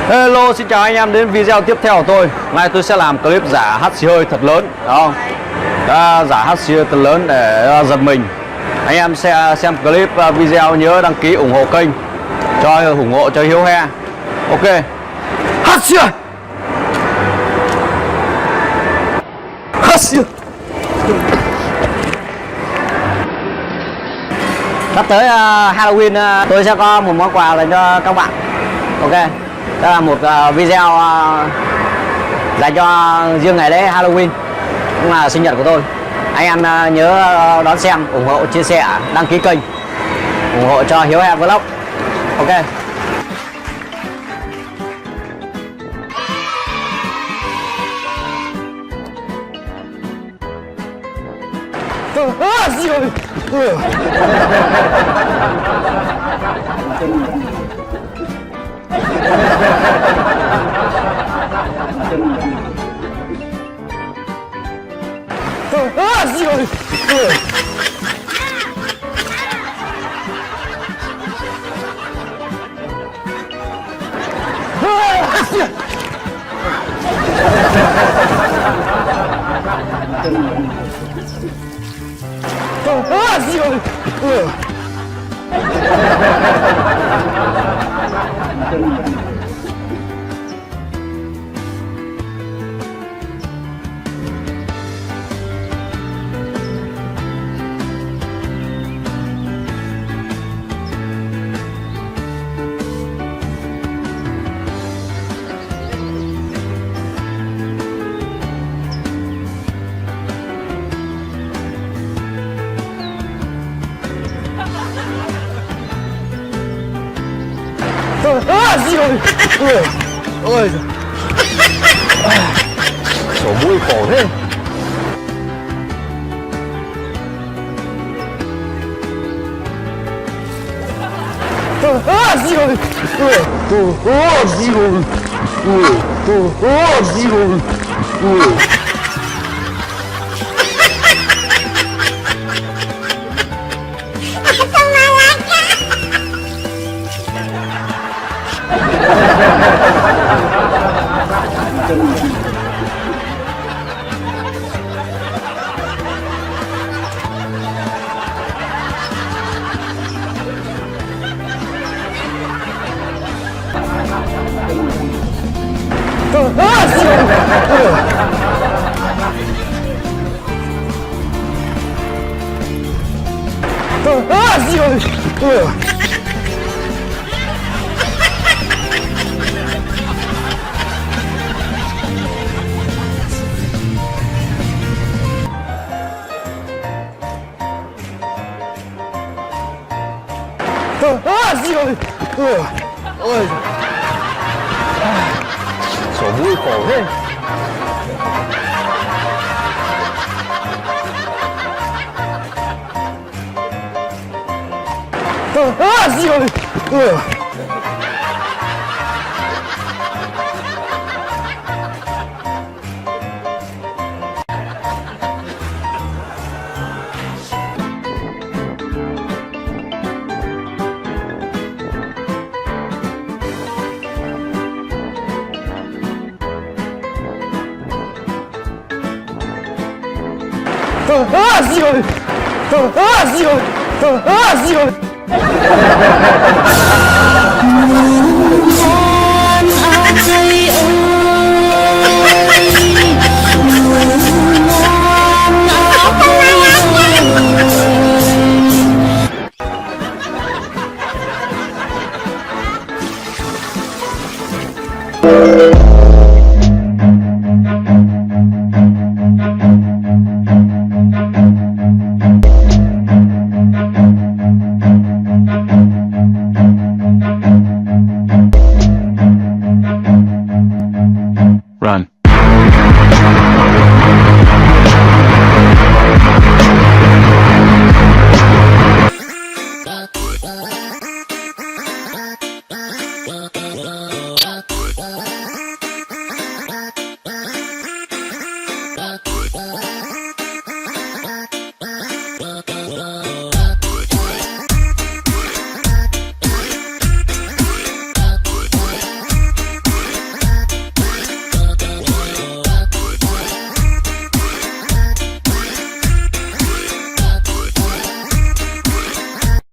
Hello, xin chào anh em đến video tiếp theo của tôi. Nay tôi sẽ làm clip giả hắt xì hơi thật lớn, đúng không? Giả hắt xì hơi thật lớn để giật mình. Anh em sẽ xem clip video nhớ đăng ký ủng hộ kênh, ủng hộ cho Hiếu He. Ok. Hắt xì hơi. Hắt xì hơi. Sắp tới Halloween tôi sẽ có một món quà dành cho các bạn. Ok, đây là một video dành cho riêng ngày lễ Halloween, cũng là sinh nhật của tôi. Anh em nhớ đón xem, ủng hộ, chia sẻ, đăng ký kênh, ủng hộ cho Hiếu He Vlog. Ok. Ôi, sổ mũi khổ thế. Ôi, sổ mũi khổ thế.